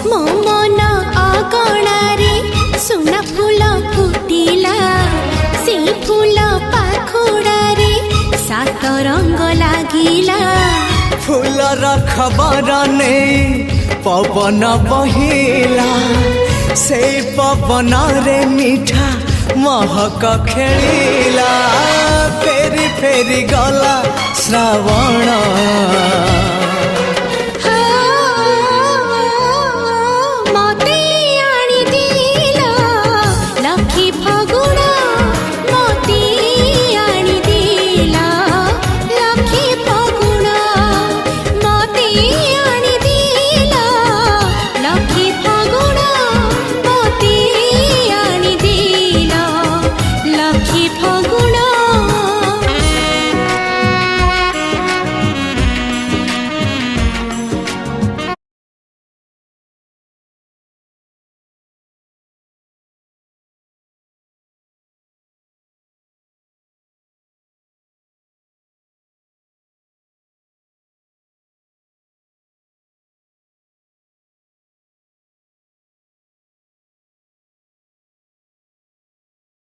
मो मन अगणारे सुना फूल फुटिला से फूल पाखुड़ारे सात रंग लागिला फूलर खबर नहीं पवन बहिला से पवन रे मीठा महक खेलिला फेरी फेरी गला श्रावण